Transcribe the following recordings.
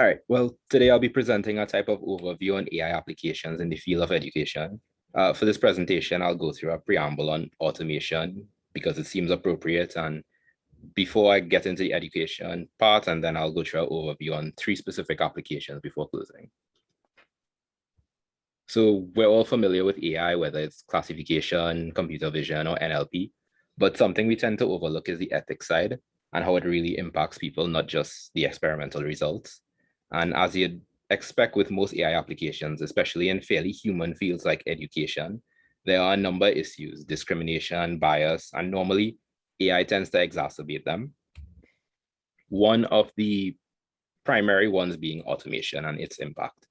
All right, well, today I'll be presenting a type of overview on AI applications in the field of education. For this presentation, I'll go through a preamble on automation because it seems appropriate. And before I get into the education part, and then I'll go through an overview on three specific applications before closing. So we're all familiar with AI, whether it's classification, computer vision, or NLP, but something we tend to overlook is the ethics side and how it really impacts people, not just the experimental results. And as you'd expect with most AI applications, especially in fairly human fields like education, there are a number of issues, discrimination, bias, and normally AI tends to exacerbate them. One of the primary ones being automation and its impact.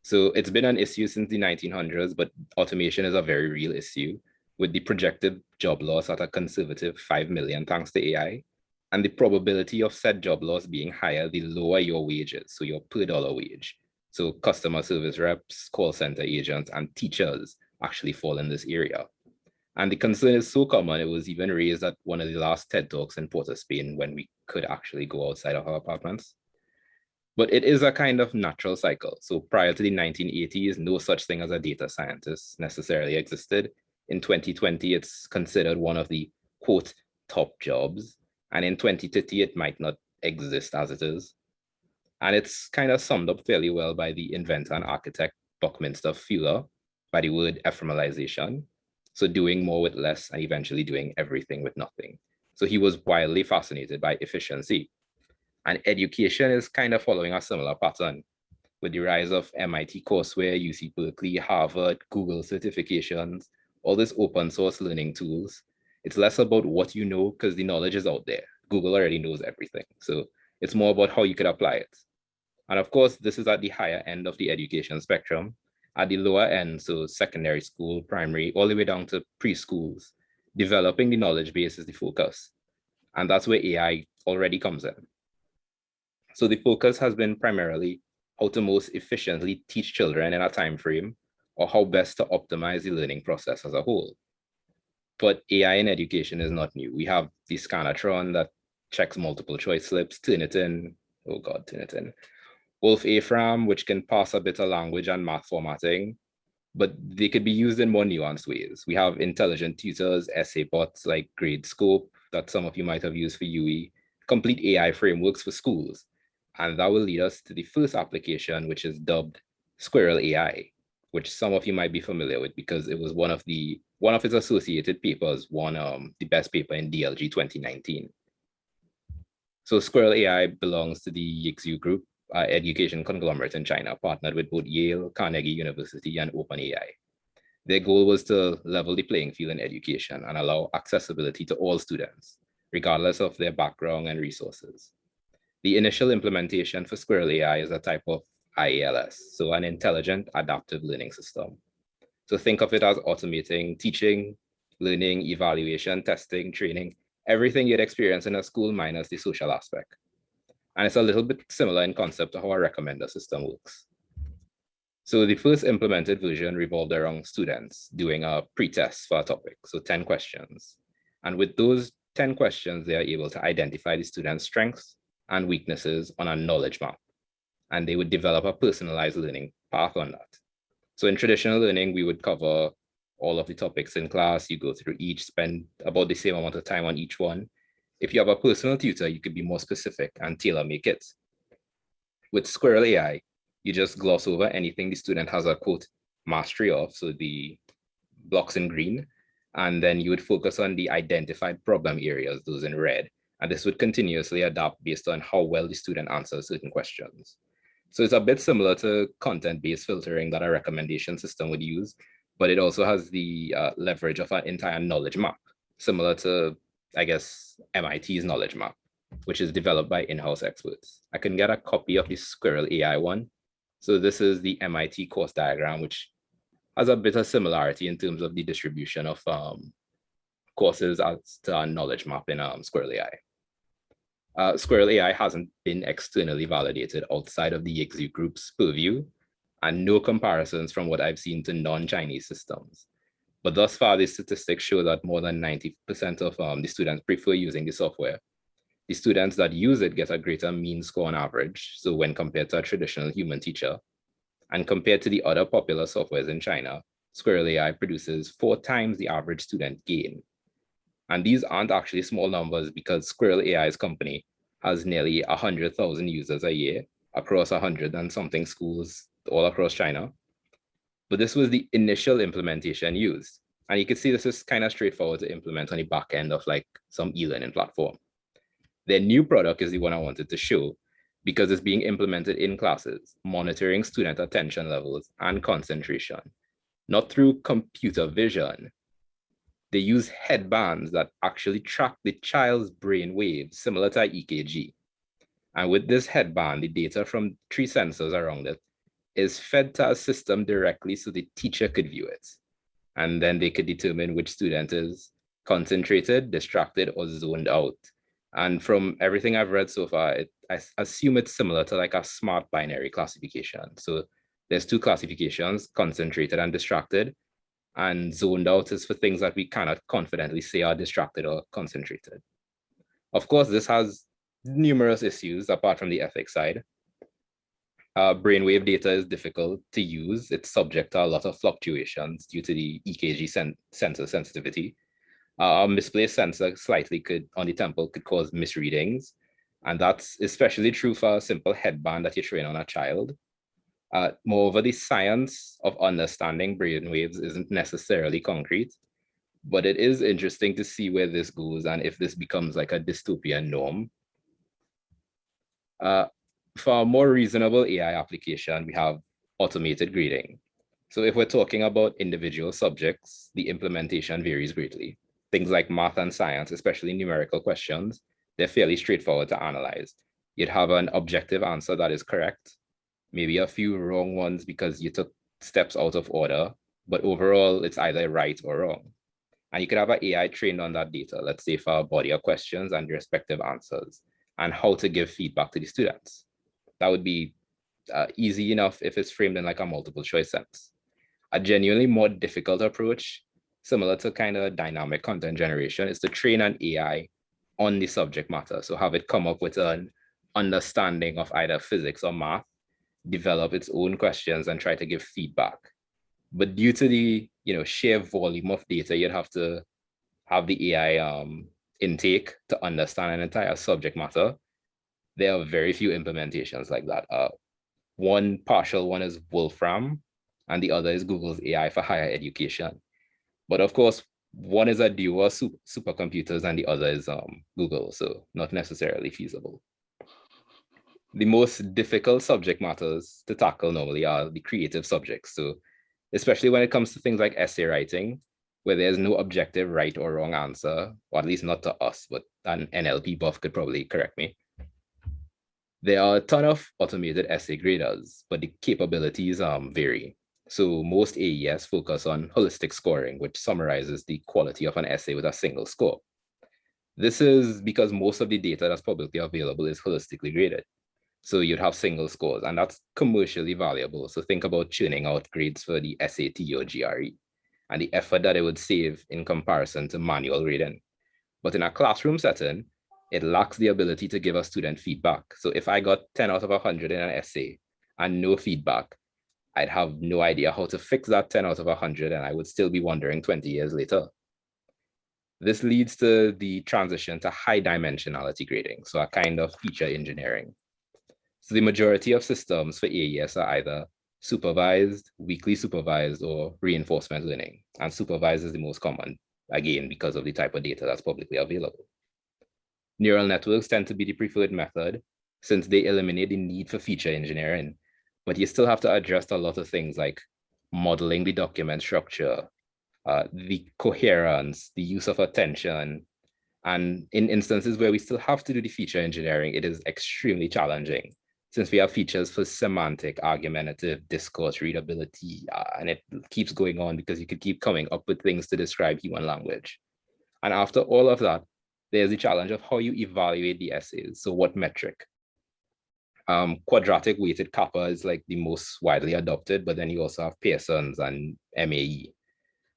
So it's been an issue since the 1900s, but automation is a very real issue with the projected job loss at a conservative 5 million thanks to AI. And the probability of said job loss being higher the lower your wages, so your per dollar wage. So customer service reps, call center agents, and teachers actually fall in this area. And the concern is so common, it was even raised at one of the last TED Talks in Port of Spain when we could actually go outside of our apartments. But it is a kind of natural cycle. So prior to the 1980s, no such thing as a data scientist necessarily existed. In 2020, it's considered one of the, quote, top jobs. And in 2030, it might not exist as it is. And it's kind of summed up fairly well by the inventor and architect Buckminster Fuller by the word ephemeralization. So doing more with less and eventually doing everything with nothing. So he was wildly fascinated by efficiency. And education is kind of following a similar pattern with the rise of MIT courseware, UC Berkeley, Harvard, Google certifications, all these open source learning tools. It's less about what you know because the knowledge is out there. Google already knows everything. So it's more about how you could apply it. And of course, this is at the higher end of the education spectrum. At the lower end, so secondary school, primary, all the way down to preschools, developing the knowledge base is the focus. And that's where AI already comes in. So the focus has been primarily how to most efficiently teach children in a time frame or how best to optimize the learning process as a whole. But AI in education is not new. We have the Scanatron that checks multiple choice slips, Turnitin, oh God, Turnitin. Wolf AFRAM, which can pass a bit of language and math formatting, but they could be used in more nuanced ways. We have intelligent tutors, essay bots like Gradescope that some of you might have used for UE, complete AI frameworks for schools. And that will lead us to the first application, which is dubbed Squirrel Ai, which some of you might be familiar with because it was one of its associated papers won the best paper in DLG 2019. So Squirrel Ai belongs to the Yixu Group, education conglomerate in China, partnered with both Yale, Carnegie University, and OpenAI. Their goal was to level the playing field in education and allow accessibility to all students, regardless of their background and resources. The initial implementation for Squirrel Ai is a type of IALS, so an intelligent adaptive learning system. So think of it as automating teaching, learning, evaluation, testing, training, everything you'd experience in a school minus the social aspect. And it's a little bit similar in concept to how a recommender system works. So the first implemented version revolved around students doing a pre-test for a topic, so 10 questions. And with those 10 questions, they are able to identify the student's strengths and weaknesses on a knowledge map. And they would develop a personalized learning path on that. So in traditional learning, we would cover all of the topics in class. You go through each, spend about the same amount of time on each one. If you have a personal tutor, you could be more specific and tailor make it. With Squirrel Ai, you just gloss over anything the student has a quote mastery of, so the blocks in green, and then you would focus on the identified problem areas, those in red, and this would continuously adapt based on how well the student answers certain questions. So it's a bit similar to content-based filtering that a recommendation system would use, but it also has the leverage of an entire knowledge map, similar to, I guess, MIT's knowledge map, which is developed by in-house experts. I can get a copy of the Squirrel Ai one. So this is the MIT course diagram, which has a bit of similarity in terms of the distribution of courses as to our knowledge map in Squirrel Ai. Squirrel Ai hasn't been externally validated outside of the Yixu Group's purview, and no comparisons from what I've seen to non-Chinese systems. But thus far, the statistics show that more than 90% of the students prefer using the software. The students that use it get a greater mean score on average. So when compared to a traditional human teacher, and compared to the other popular softwares in China, Squirrel Ai produces 4 times the average student gain. And these aren't actually small numbers because Squirrel Ai's company has nearly 100,000 users a year across 100 and something schools all across China. But this was the initial implementation used. And you can see this is kind of straightforward to implement on the back end of like some e-learning platform. Their new product is the one I wanted to show because it's being implemented in classes, monitoring student attention levels and concentration, not through computer vision. They use headbands that actually track the child's brain waves, similar to EKG. And with this headband, the data from 3 sensors around it is fed to a system directly so the teacher could view it. And then they could determine which student is concentrated, distracted, or zoned out. And from everything I've read so far, I assume it's similar to like a smart binary classification. So there's 2 classifications, concentrated and distracted, and zoned out is for things that we cannot confidently say are distracted or concentrated. Of course, this has numerous issues apart from the ethics side. Brainwave data is difficult to use. It's subject to a lot of fluctuations due to the EKG sensor sensitivity. A misplaced sensor slightly on the temple could cause misreadings. And that's especially true for a simple headband that you train on a child. Moreover, the science of understanding brainwaves isn't necessarily concrete, but it is interesting to see where this goes and if this becomes like a dystopian norm. For a more reasonable AI application, we have automated grading. So if we're talking about individual subjects, the implementation varies greatly. Things like math and science, especially numerical questions, they're fairly straightforward to analyze. You'd have an objective answer that is correct, maybe a few wrong ones because you took steps out of order, but overall it's either right or wrong. And you could have an AI trained on that data, let's say for a body of questions and respective answers, and how to give feedback to the students. That would be easy enough if it's framed in like a multiple choice sense. A genuinely more difficult approach, similar to kind of dynamic content generation, is to train an AI on the subject matter. So have it come up with an understanding of either physics or math, develop its own questions and try to give feedback. But due to the sheer volume of data, you'd have to have the AI intake to understand an entire subject matter. There are very few implementations like that. One partial one is Wolfram, and the other is Google's AI for higher education. But of course, one is a duo of supercomputers and the other is Google, so not necessarily feasible. The most difficult subject matters to tackle normally are the creative subjects. So especially when it comes to things like essay writing, where there's no objective right or wrong answer, or at least not to us, but an NLP buff could probably correct me. There are a ton of automated essay graders, but the capabilities vary. So most AES focus on holistic scoring, which summarizes the quality of an essay with a single score. This is because most of the data that's publicly available is holistically graded. So you'd have single scores, and that's commercially valuable. So think about churning out grades for the SAT or GRE and the effort that it would save in comparison to manual grading. But in a classroom setting, it lacks the ability to give a student feedback. So if I got 10 out of 100 in an essay and no feedback, I'd have no idea how to fix that 10 out of 100, and I would still be wondering 20 years later. This leads to the transition to high dimensionality grading, so a kind of feature engineering. So the majority of systems for AES are either supervised, weakly supervised, or reinforcement learning. And supervised is the most common, again, because of the type of data that's publicly available. Neural networks tend to be the preferred method since they eliminate the need for feature engineering, but you still have to address a lot of things like modeling the document structure, the coherence, the use of attention. And in instances where we still have to do the feature engineering, it is extremely challenging since we have features for semantic, argumentative, discourse, readability, and it keeps going on because you could keep coming up with things to describe human language. And after all of that, there's the challenge of how you evaluate the essays. So what metric? Quadratic weighted kappa is like the most widely adopted, but then you also have Pearson's and MAE.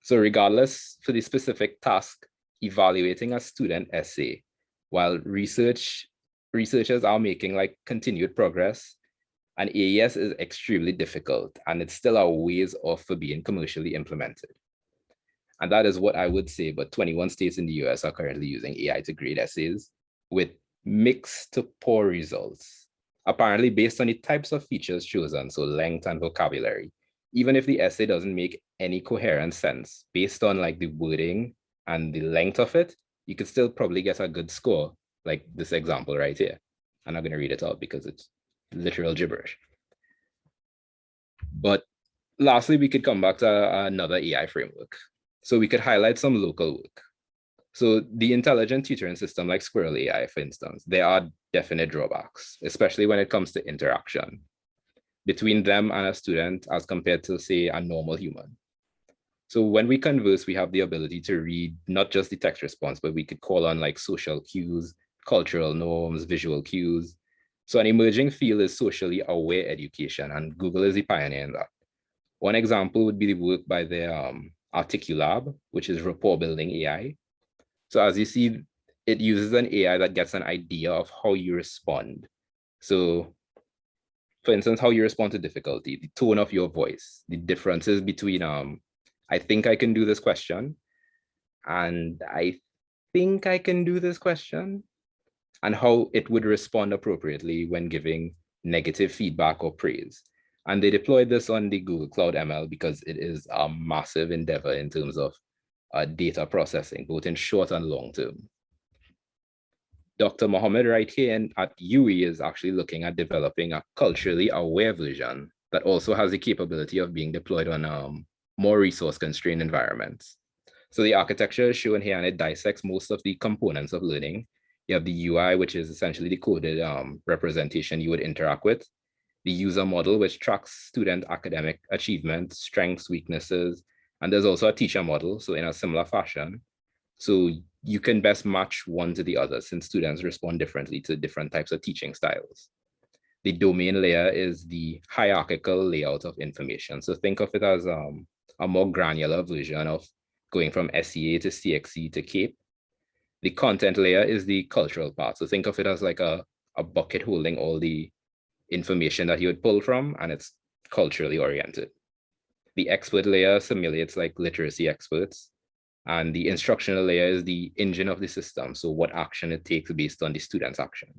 So regardless for the specific task, evaluating a student essay while researchers are making like continued progress, and AES is extremely difficult, and it's still a ways off for being commercially implemented. And that is what I would say, but 21 states in the US are currently using AI to grade essays with mixed to poor results, apparently based on the types of features chosen, so length and vocabulary. Even if the essay doesn't make any coherent sense, based on like the wording and the length of it, you could still probably get a good score, like this example right here. I'm not going to read it out because it's literal gibberish. But lastly, we could come back to another AI framework. So we could highlight some local work. So the intelligent tutoring system like Squirrel Ai, for instance, there are definite drawbacks, especially when it comes to interaction between them and a student as compared to, say, a normal human. So when we converse, we have the ability to read not just the text response, but we could call on like social cues, cultural norms, visual cues. So an emerging field is socially aware education, and Google is the pioneer in that. One example would be the work by the Articulab, which is rapport building AI. So as you see, it uses an AI that gets an idea of how you respond. So for instance, how you respond to difficulty, the tone of your voice, the differences between I think I can do this question and I think I can do this question, and how it would respond appropriately when giving negative feedback or praise. And they deployed this on the Google Cloud ML because it is a massive endeavor in terms of data processing, both in short and long term. Dr. Mohammed right here at UE is actually looking at developing a culturally aware version that also has the capability of being deployed on more resource-constrained environments. So the architecture is shown here, and it dissects most of the components of learning. You have the UI, which is essentially the coded representation you would interact with. The user model, which tracks student academic achievements, strengths, weaknesses. And there's also a teacher model, so in a similar fashion. So you can best match one to the other since students respond differently to different types of teaching styles. The domain layer is the hierarchical layout of information. So think of it as a more granular version of going from SEA to CXC to CAPE. The content layer is the cultural part. So think of it as like a bucket holding all the information that you would pull from, and it's culturally oriented. The expert layer simulates like literacy experts, and the instructional layer is the engine of the system. So what action it takes based on the student's action.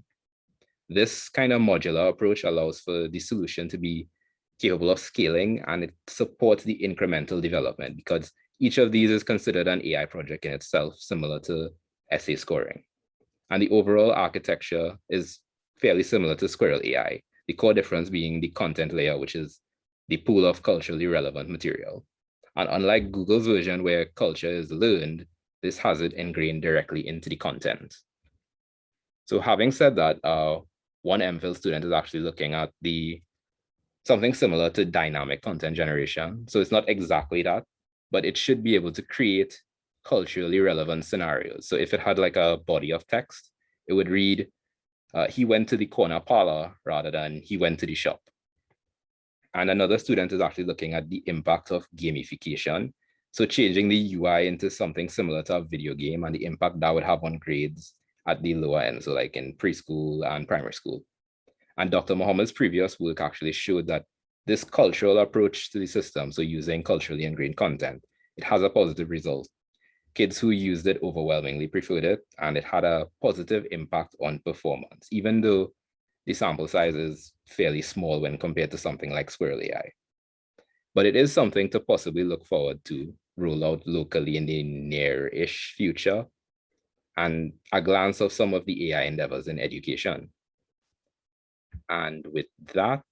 This kind of modular approach allows for the solution to be capable of scaling, and it supports the incremental development because each of these is considered an AI project in itself, similar to essay scoring. And the overall architecture is fairly similar to Squirrel AI, the core difference being the content layer, which is the pool of culturally relevant material. And unlike Google's version where culture is learned, this has it ingrained directly into the content. So having said that, one MPhil student is actually looking at something similar to dynamic content generation. So it's not exactly that, but it should be able to create culturally relevant scenarios. So if it had like a body of text, it would read, he went to the corner parlor rather than he went to the shop. And another student is actually looking at the impact of gamification. So changing the UI into something similar to a video game and the impact that would have on grades at the lower end, so like in preschool and primary school. And Dr. Mohammed's previous work actually showed that this cultural approach to the system, so using culturally ingrained content, it has a positive result. Kids who used it overwhelmingly preferred it, and it had a positive impact on performance, even though the sample size is fairly small when compared to something like Squirrel AI. But it is something to possibly look forward to roll out locally in the near-ish future, and a glance of some of the AI endeavors in education. And with that,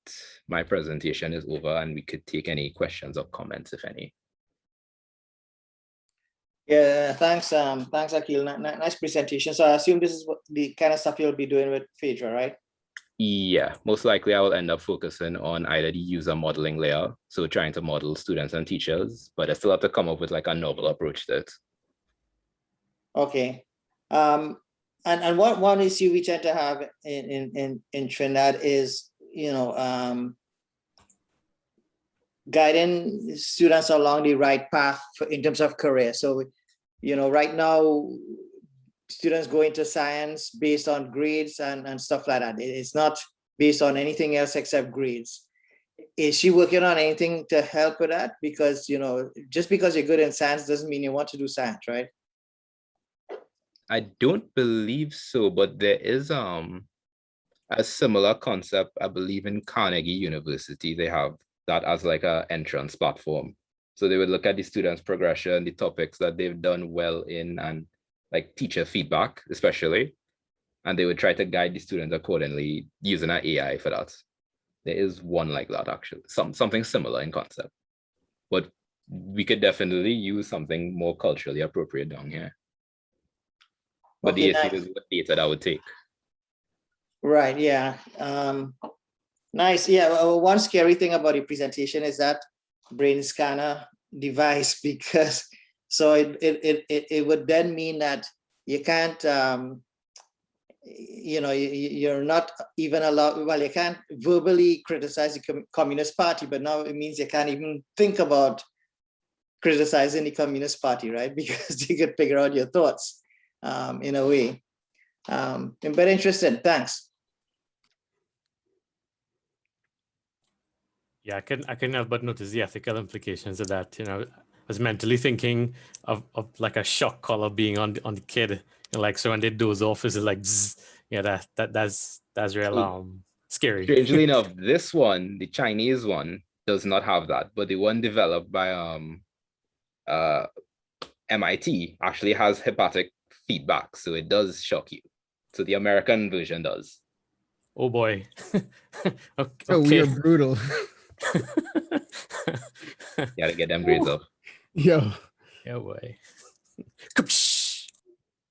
my presentation is over, and we could take any questions or comments, if any. Yeah, thanks, Aqeel. Nice presentation. So I assume this is what the kind of stuff you'll be doing with Phaedra, right? Yeah, most likely I will end up focusing on either the user modeling layer, so trying to model students and teachers, but I still have to come up with like a novel approach to it. Okay. And one issue we tend to have in Trinidad is, guiding students along the right path in terms of career. So, right now, students go into science based on grades and stuff like that. It's not based on anything else except grades. Is she working on anything to help with that? Because, you know, just because you're good in science doesn't mean you want to do science, right? I don't believe so, but there is a similar concept, I believe, in Carnegie University. They have that as like a entrance platform. So they would look at the students' progression, the topics that they've done well in, and like teacher feedback, especially. And they would try to guide the students accordingly using an AI for that. There is one like that, actually, something similar in concept. But we could definitely use something more culturally appropriate down here. But Okay, the issue nice. is what data that would take. Right, yeah. Nice. Yeah, well, one scary thing about the presentation is that brain scanner device, because so it would then mean that you can't, you know, you're not even allowed, well, you can't verbally criticize the Communist Party, but now it means you can't even think about criticizing the Communist Party, right? Because they could figure out your thoughts in a way. But interesting, thanks. Yeah, I can help but notice the ethical implications of that. You know, I was mentally thinking of like a shock collar being on the kid. You know, like, so when they doze off, it's like, zzz, yeah, that's real scary. Strangely enough, this one, the Chinese one, does not have that, but the one developed by MIT actually has hepatic feedback, so it does shock you. So the American version does. Oh boy. Okay. Oh, we are brutal. You gotta get them grades up. Yo. Yeah, boy.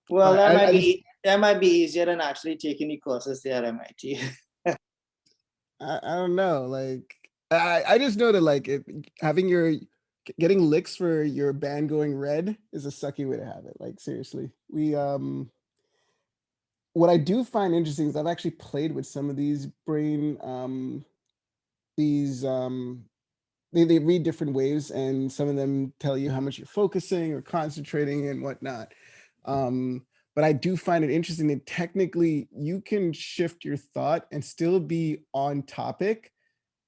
Well, that might be easier than actually taking the courses there at MIT. I don't know. Like, I just know that like getting licks for your band going red is a sucky way to have it. Like, seriously, what I do find interesting is I've actually played with some of these brain, they read different waves, and some of them tell you how much you're focusing or concentrating and whatnot. But I do find it interesting that technically you can shift your thought and still be on topic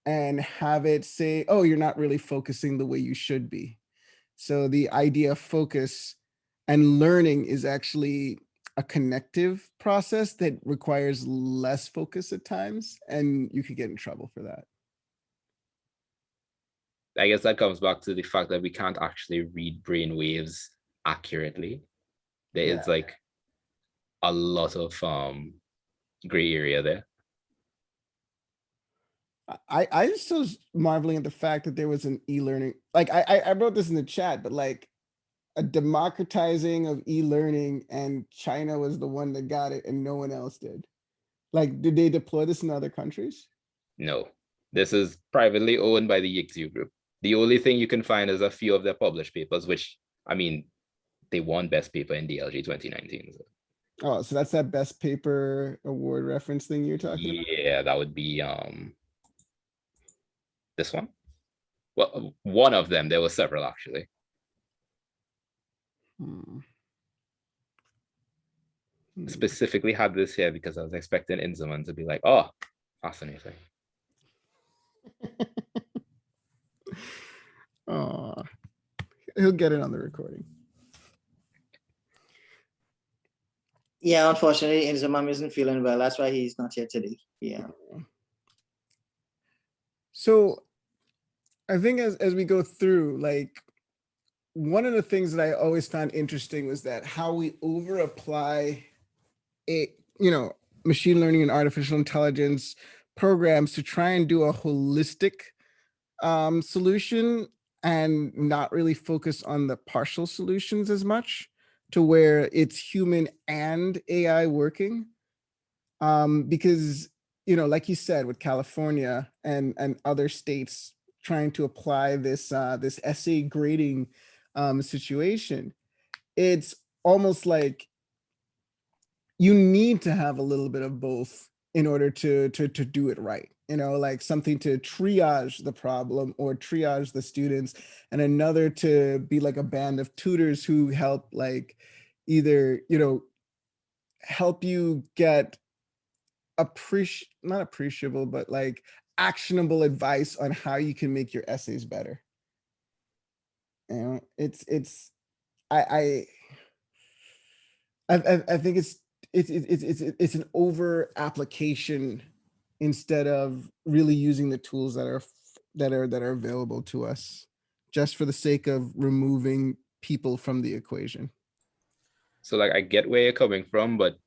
and have it say, oh, you're not really focusing the way you should be. So the idea of focus and learning is actually a connective process that requires less focus at times, and you could get in trouble for that. I guess that comes back to the fact that we can't actually read brain waves accurately. There is like a lot of gray area there. I just was marveling at the fact that there was an e-learning. Like I wrote this in the chat, but like a democratizing of e-learning, and China was the one that got it and no one else did. Like, did they deploy this in other countries? No, this is privately owned by the Aqeel group. The only thing you can find is a few of their published papers, which, I mean, they won best paper in DLG 2019. So. Oh, so that's that best paper award reference thing you're talking about? Yeah, that would be this one. Well, one of them. There were several actually. Specifically had this here because I was expecting Inzaman to be like, oh, fascinating. Oh, he'll get it on the recording. Yeah, unfortunately, Inzamam isn't feeling well. That's why he's not here today. Yeah. So I think as we go through, like, one of the things that I always found interesting was that how we over apply machine learning and artificial intelligence programs to try and do a holistic solution and not really focus on the partial solutions as much, to where it's human and AI working. Because, like you said, with California and other states trying to apply this this essay grading situation, it's almost like you need to have a little bit of both in order to do it right. Like something to triage the problem or triage the students, and another to be like a band of tutors who help, like, either, help you get not appreciable, but like actionable advice on how you can make your essays better. You know, I think it's an over application instead of really using the tools that are available to us, just for the sake of removing people from the equation. So like I get where you're coming from, but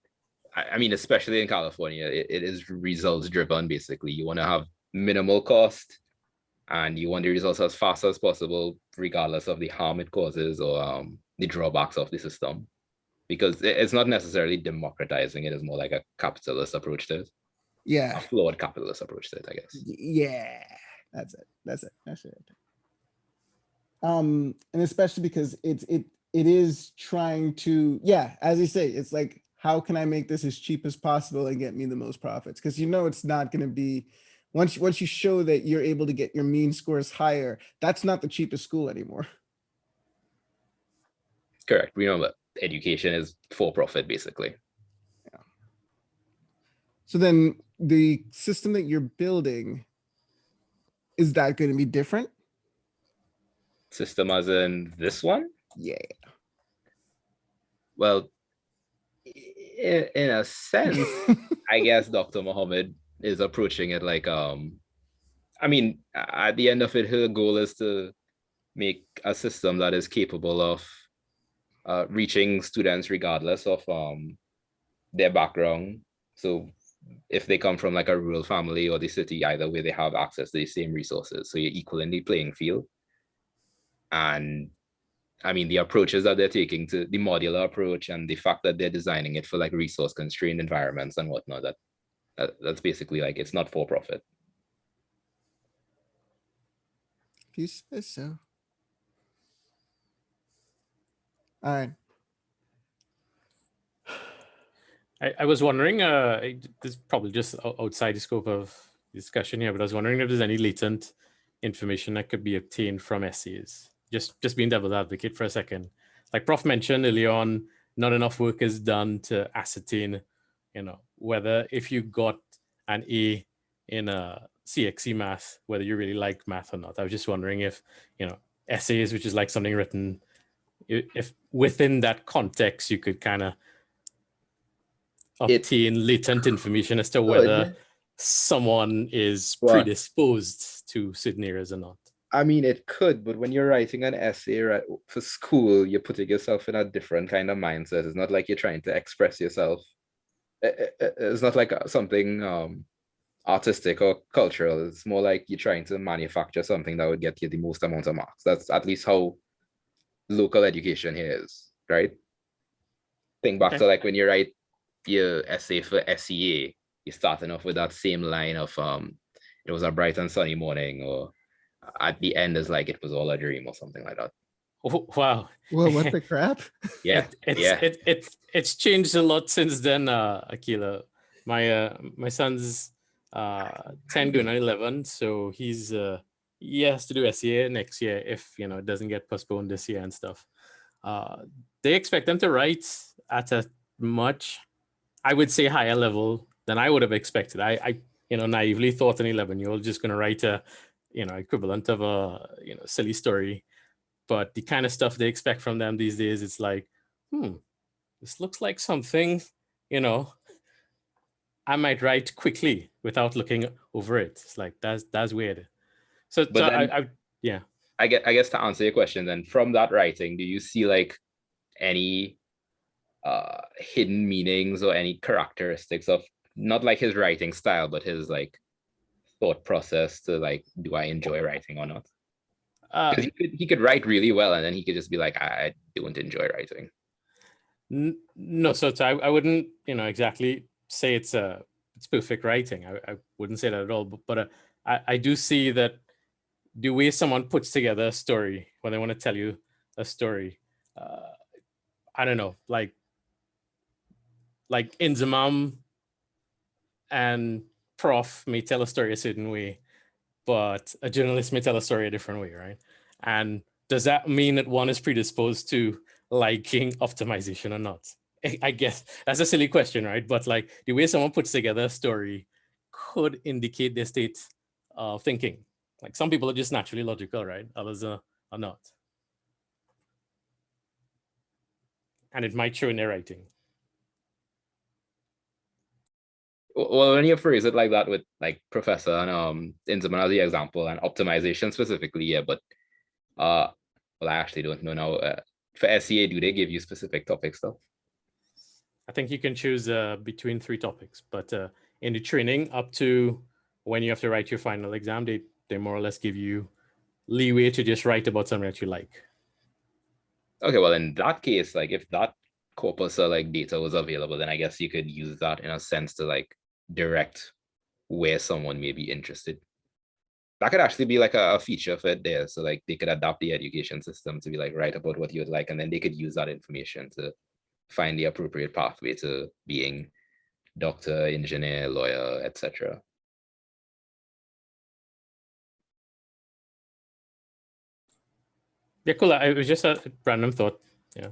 I mean, especially in California, it is results driven. Basically, you want to have minimal cost, and you want the results as fast as possible, regardless of the harm it causes or the drawbacks of the system. Because it's not necessarily democratizing; it is more like a capitalist approach to it. Yeah, A flawed capitalist approach to it, I guess. yeah, that's it. And especially because it is trying to, yeah, as you say, it's like, how can I make this as cheap as possible and get me the most profits? Because you know it's not going to be, once you show that you're able to get your mean scores higher, that's not the cheapest school anymore. Correct. Remember, education is for profit, basically. Yeah. So then the system that you're building, is that going to be different? System as in this one? Yeah. Well, in a sense, I guess Dr. Mohammed is approaching it like, I mean, at the end of it, her goal is to make a system that is capable of reaching students regardless of their background. So if they come from like a rural family or the city, either way, they have access to the same resources. So you're equal in the playing field. And I mean, the approaches that they're taking to the modular approach and the fact that they're designing it for like resource constrained environments and whatnot, that's basically like, it's not for profit. If you say so. All right. I was wondering, this is probably just outside the scope of discussion here, but I was wondering if there's any latent information that could be obtained from essays. Just being devil's advocate for a second. Like Prof mentioned earlier on, not enough work is done to ascertain, whether if you got an A in a CXC math, whether you really like math or not. I was just wondering if, essays, which is like something written, if within that context, you could kind of obtain latent information as to whether someone is predisposed to certain areas or not. I mean, it could, but when you're writing an essay for school, you're putting yourself in a different kind of mindset. It's not like you're trying to express yourself. It's not like something artistic or cultural. It's more like you're trying to manufacture something that would get you the most amount of marks. That's at least how local education here is, right? Think back to like when you write your essay for SEA, you're starting off with that same line of it was a bright and sunny morning, or at the end is like it was all a dream or something like that. Oh, wow. Well, what the crap? Yeah. It's changed a lot since then, Aqeel. My son's 10 going on 11, so he has to do SEA next year if it doesn't get postponed this year and stuff. They expect them to write at a much, I would say, higher level than I would have expected. I naively thought an 11-year-old just going to write a equivalent of a silly story, but the kind of stuff they expect from them these days, it's like, this looks like something I might write quickly without looking over it. It's like that's weird. So I guess to answer your question, then, from that writing, do you see like any hidden meanings or any characteristics of not like his writing style, but his like thought process to like, do I enjoy writing or not? Because he could write really well, and then he could just be like, I don't enjoy writing. No, so I wouldn't exactly say it's perfect writing. I wouldn't say that at all. But I do see that the way someone puts together a story when they want to tell you a story, I don't know, like Inzamam and Prof may tell a story a certain way, but a journalist may tell a story a different way, right? And does that mean that one is predisposed to liking optimization or not? I guess that's a silly question, right? But like the way someone puts together a story could indicate their state of thinking. Like some people are just naturally logical, right? Others are not. And it might show in their writing. Well, when you phrase it like that with like Professor and Inzman as the example and optimization specifically, yeah, but well, I actually don't know now. For SCA, do they give you specific topics though? I think you can choose between 3 topics, but in the training up to when you have to write your final exam, they more or less give you leeway to just write about something that you like. Okay, well, in that case, like if that corpus or like data was available, then I guess you could use that in a sense to like direct where someone may be interested. That could actually be like a feature for it there. So like they could adapt the education system to be like write about what you would like, and then they could use that information to find the appropriate pathway to being doctor, engineer, lawyer, etc. Yeah, cool. It was just a random thought. Yeah.